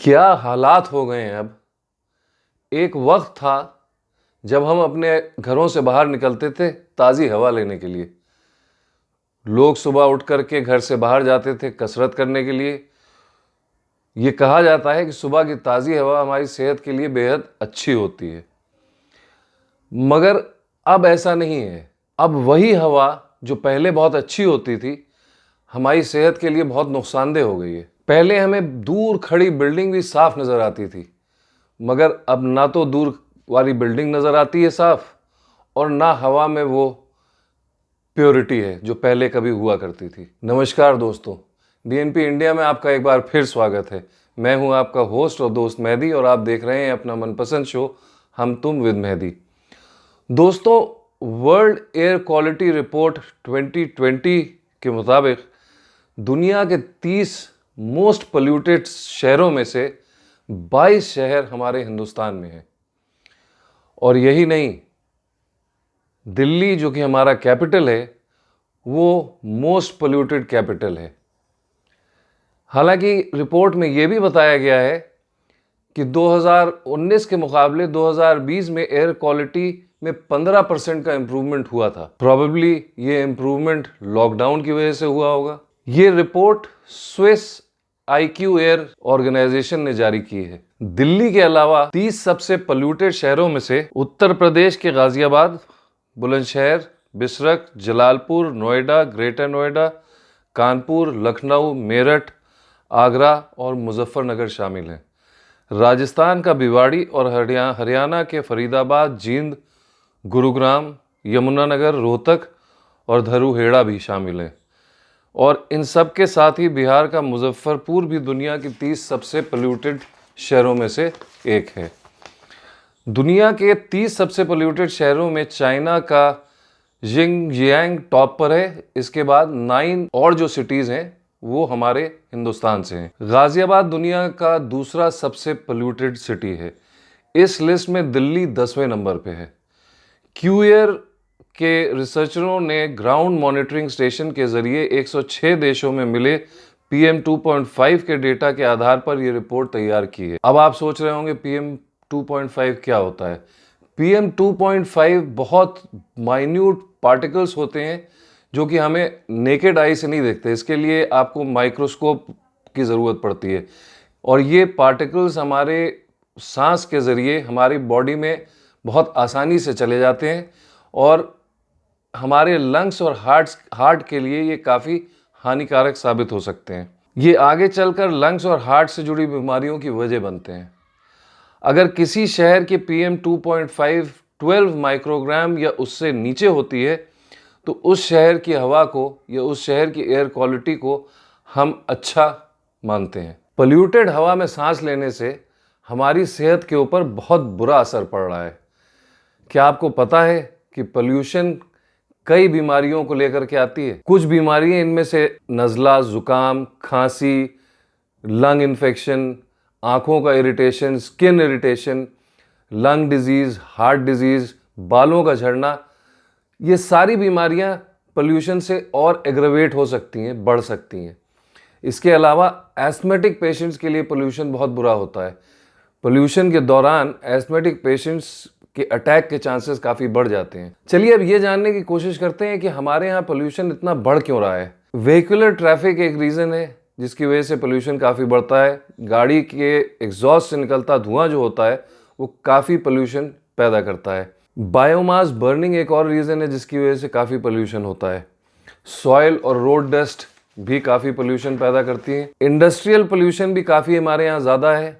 क्या हालात हो गए हैं अब। एक वक्त था जब हम अपने घरों से बाहर निकलते थे ताज़ी हवा लेने के लिए। लोग सुबह उठ कर के घर से बाहर जाते थे कसरत करने के लिए। ये कहा जाता है कि सुबह की ताज़ी हवा हमारी सेहत के लिए बेहद अच्छी होती है, मगर अब ऐसा नहीं है। अब वही हवा जो पहले बहुत अच्छी होती थी हमारी सेहत के लिए बहुत नुकसानदेह हो गई है। पहले हमें दूर खड़ी बिल्डिंग भी साफ नज़र आती थी, मगर अब ना तो दूर वाली बिल्डिंग नज़र आती है साफ, और ना हवा में वो प्योरिटी है जो पहले कभी हुआ करती थी। नमस्कार दोस्तों, डीएनपी इंडिया में आपका एक बार फिर स्वागत है। मैं हूं आपका होस्ट और दोस्त मेहदी, और आप देख रहे हैं अपना मनपसंद शो हम तुम विद मेहदी। दोस्तों, वर्ल्ड एयर क्वालिटी रिपोर्ट 2020 के मुताबिक दुनिया के 30 मोस्ट पोल्यूटेड शहरों में से 22 शहर हमारे हिंदुस्तान में हैं। और यही नहीं, दिल्ली जो कि हमारा कैपिटल है वो मोस्ट पोल्यूटेड कैपिटल है। हालांकि रिपोर्ट में ये भी बताया गया है कि 2019 के मुकाबले 2020 में एयर क्वालिटी में 15% का इम्प्रूवमेंट हुआ था। प्रॉबेबली ये इम्प्रूवमेंट लॉकडाउन की वजह से हुआ होगा। ये report Swiss IQ air organisation ने जारी की है। दिल्ली के अलावा 30 सबसे पोल्यूटेड शहरों में से उत्तर प्रदेश के गाजियाबाद, बुलंदशहर, बिसरख, जलालपुर, नोएडा, ग्रेटर नोएडा, कानपुर, लखनऊ, मेरठ, आगरा और मुजफ्फरनगर शामिल हैं। राजस्थान का भिवाड़ी और हरियाणा के फरीदाबाद, जींद, गुरुग्राम, यमुनानगर, रोहतक और धरूहेड़ा भी शामिल हैं। और इन सब के साथ ही बिहार का मुजफ्फरपुर भी दुनिया की 30 सबसे पोल्यूटेड शहरों में से एक है। दुनिया के 30 सबसे पोल्यूटेड शहरों में चाइना का जिंगजियांग टॉप पर है। इसके बाद 9 और जो सिटीज़ हैं वो हमारे हिंदुस्तान से हैं। गाजियाबाद दुनिया का दूसरा सबसे पोल्यूटेड सिटी है। इस लिस्ट में दिल्ली 10वें नंबर पे है। क्यूएयर के रिसर्चरों ने ग्राउंड मॉनिटरिंग स्टेशन के जरिए 106 देशों में मिले PM 2.5 के डेटा के आधार पर यह रिपोर्ट तैयार की है। अब आप सोच रहे होंगे PM 2.5 क्या होता है। PM 2.5 बहुत माइन्यूट पार्टिकल्स होते हैं जो कि हमें नेकेड आई से नहीं दिखते। इसके लिए आपको माइक्रोस्कोप की ज़रूरत पड़ती है, और ये पार्टिकल्स हमारे सांस के ज़रिए हमारी बॉडी में बहुत आसानी से चले जाते हैं, और हमारे लंग्स और हार्ट के लिए ये काफ़ी हानिकारक साबित हो सकते हैं। ये आगे चलकर लंग्स और हार्ट से जुड़ी बीमारियों की वजह बनते हैं। अगर किसी शहर के PM 2.5 12 माइक्रोग्राम या उससे नीचे होती है तो उस शहर की हवा को या उस शहर की एयर क्वालिटी को हम अच्छा मानते हैं। पोल्यूटेड हवा में सांस लेने से हमारी सेहत के ऊपर बहुत बुरा असर पड़ रहा है। क्या आपको पता है कि पोल्यूशन कई बीमारियों को लेकर के आती है? कुछ बीमारियां इनमें से नज़ला, जुकाम, खांसी, लंग इन्फेक्शन, आँखों का irritation, skin irritation, lung disease, heart disease, बालों का झड़ना, ये सारी बीमारियां पोल्यूशन से और एग्रवेट हो सकती हैं, बढ़ सकती हैं। इसके अलावा एस्थमेटिक पेशेंट्स के लिए पोल्यूशन बहुत बुरा होता है। पोल्यूशन के दौरान एस्थमेटिक पेशेंट्स के अटैक के चांसेस काफ़ी बढ़ जाते हैं। चलिए अब ये जानने की कोशिश करते हैं कि हमारे यहाँ पोल्यूशन इतना बढ़ क्यों रहा है। व्हीकुलर ट्रैफिक एक रीज़न है जिसकी वजह से पोल्यूशन काफ़ी बढ़ता है। गाड़ी के एग्जॉस्ट से निकलता धुआं जो होता है वो काफ़ी पोल्यूशन पैदा करता है। बायोमास बर्निंग एक और रीज़न है जिसकी वजह से काफ़ी पोल्यूशन होता है। सॉइल और रोड डस्ट भी काफ़ी पोल्यूशन पैदा करती है। इंडस्ट्रियल पोल्यूशन भी काफ़ी हमारे यहाँ ज़्यादा है।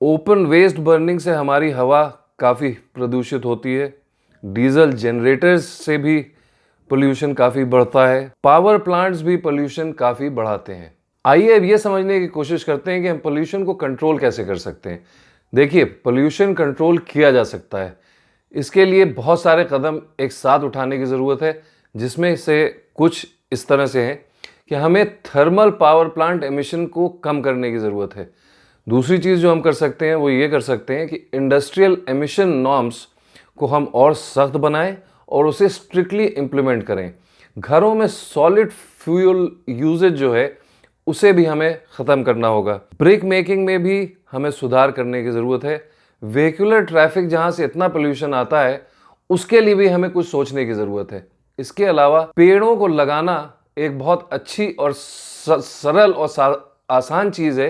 ओपन वेस्ट बर्निंग से हमारी हवा काफ़ी प्रदूषित होती है। डीजल जनरेटर्स से भी पोल्यूशन काफ़ी बढ़ता है। पावर प्लांट्स भी पोल्यूशन काफ़ी बढ़ाते हैं। आइए अब ये समझने की कोशिश करते हैं कि हम पोल्यूशन को कंट्रोल कैसे कर सकते हैं। देखिए, पोल्यूशन कंट्रोल किया जा सकता है। इसके लिए बहुत सारे कदम एक साथ उठाने की ज़रूरत है, जिसमें से कुछ इस तरह से हैं कि हमें थर्मल पावर प्लांट एमिशन को कम करने की ज़रूरत है। दूसरी चीज़ जो हम कर सकते हैं वो ये कर सकते हैं कि इंडस्ट्रियल एमिशन नॉर्म्स को हम और सख्त बनाएं और उसे स्ट्रिक्टली इम्प्लीमेंट करें। घरों में सॉलिड फ्यूल यूजेज जो है उसे भी हमें ख़त्म करना होगा। ब्रिक मेकिंग में भी हमें सुधार करने की ज़रूरत है। व्हीकुलर ट्रैफिक जहाँ से इतना पोल्यूशन आता है उसके लिए भी हमें कुछ सोचने की ज़रूरत है। इसके अलावा पेड़ों को लगाना एक बहुत अच्छी और सरल और आसान चीज़ है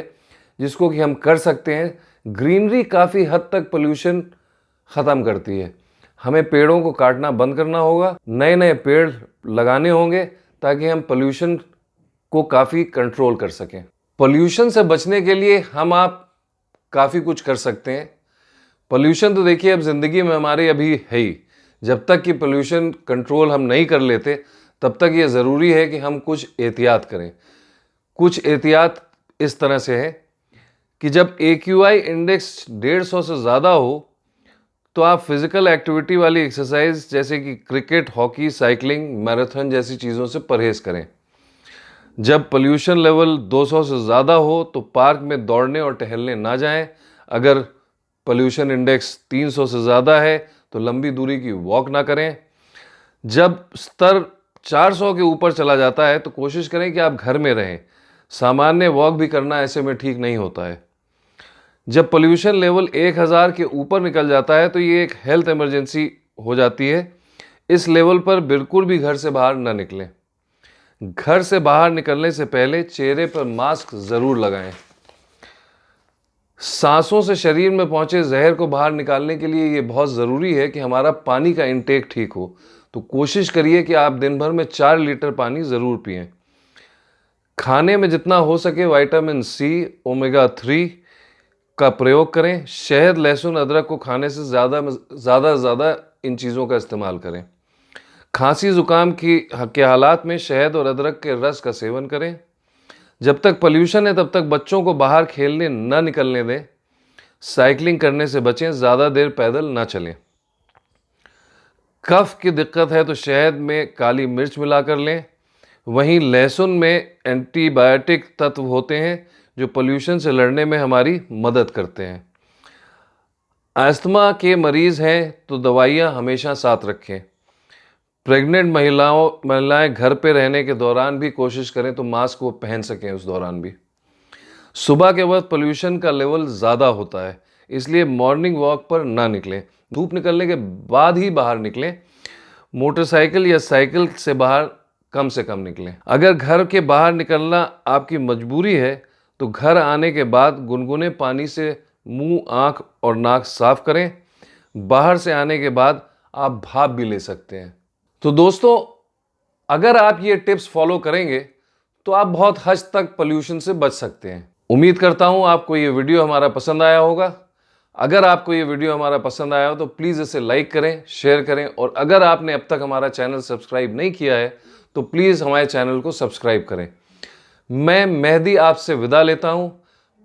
जिसको कि हम कर सकते हैं। ग्रीनरी काफ़ी हद तक पोल्यूशन ख़त्म करती है। हमें पेड़ों को काटना बंद करना होगा, नए नए पेड़ लगाने होंगे ताकि हम पोल्यूशन को काफ़ी कंट्रोल कर सकें। पोल्यूशन से बचने के लिए आप काफ़ी कुछ कर सकते हैं। पोल्यूशन तो देखिए अब ज़िंदगी में हमारे अभी है ही। जब तक कि पोल्यूशन कंट्रोल हम नहीं कर लेते तब तक ये ज़रूरी है कि हम कुछ एहतियात करें। कुछ एहतियात इस तरह से है कि जब AQI इंडेक्स 150 से ज़्यादा हो तो आप फिज़िकल एक्टिविटी वाली एक्सरसाइज जैसे कि क्रिकेट, हॉकी, साइकिलिंग, मैराथन जैसी चीज़ों से परहेज़ करें। जब पोल्यूशन लेवल 200 से ज़्यादा हो तो पार्क में दौड़ने और टहलने ना जाएं। अगर पोल्यूशन इंडेक्स 300 से ज़्यादा है तो लंबी दूरी की वॉक ना करें। जब स्तर 400 के ऊपर चला जाता है तो कोशिश करें कि आप घर में रहें। सामान्य वॉक भी करना ऐसे में ठीक नहीं होता है। जब पोल्यूशन लेवल 1000 के ऊपर निकल जाता है तो ये एक हेल्थ इमरजेंसी हो जाती है। इस लेवल पर बिल्कुल भी घर से बाहर ना निकलें। घर से बाहर निकलने से पहले चेहरे पर मास्क ज़रूर लगाएं। सांसों से शरीर में पहुंचे जहर को बाहर निकालने के लिए ये बहुत ज़रूरी है कि हमारा पानी का इंटेक ठीक हो। तो कोशिश करिए कि आप दिन भर में 4 लीटर पानी ज़रूर पिएं। खाने में जितना हो सके विटामिन C, ओमेगा 3 का प्रयोग करें। शहद, लहसुन, अदरक को खाने से ज़्यादा इन चीज़ों का इस्तेमाल करें। खांसी ज़ुकाम के हालात में शहद और अदरक के रस का सेवन करें। जब तक पोल्यूशन है तब तक बच्चों को बाहर खेलने न निकलने दें। साइकिलिंग करने से बचें, ज़्यादा देर पैदल ना चलें। कफ की दिक्कत है तो शहद में काली मिर्च मिलाकर लें। वहीं लहसुन में एंटीबायोटिक तत्व होते हैं जो पोल्यूशन से लड़ने में हमारी मदद करते हैं। अस्थमा के मरीज़ हैं तो दवाइयाँ हमेशा साथ रखें। प्रेग्नेंट महिलाएं घर पे रहने के दौरान भी कोशिश करें तो मास्क वो पहन सकें उस दौरान भी। सुबह के वक्त पोल्यूशन का लेवल ज़्यादा होता है, इसलिए मॉर्निंग वॉक पर ना निकलें। धूप निकलने के बाद ही बाहर निकलें। मोटरसाइकिल या साइकिल से बाहर कम से कम निकलें। अगर घर के बाहर निकलना आपकी मजबूरी है तो घर आने के बाद गुनगुने पानी से मुंह, आँख और नाक साफ करें। बाहर से आने के बाद आप भाप भी ले सकते हैं। तो दोस्तों, अगर आप ये टिप्स फॉलो करेंगे तो आप बहुत हद तक पोल्यूशन से बच सकते हैं। उम्मीद करता हूँ आपको ये वीडियो हमारा पसंद आया होगा। अगर आपको ये वीडियो हमारा पसंद आया हो तो प्लीज़ इसे लाइक करें, शेयर करें और अगर आपने अब तक हमारा चैनल सब्सक्राइब नहीं किया है तो प्लीज़ हमारे चैनल को सब्सक्राइब करें। मैं मेहदी आपसे विदा लेता हूँ।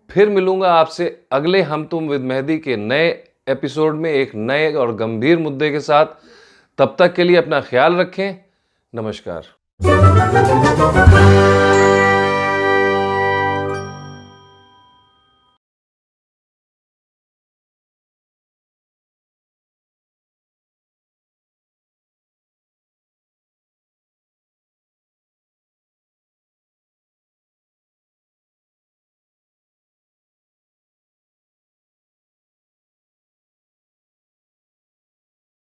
फिर मिलूँगा आपसे अगले हम तुम विद मेहदी के नए एपिसोड में एक नए और गंभीर मुद्दे के साथ। तब तक के लिए अपना ख्याल रखें। नमस्कार।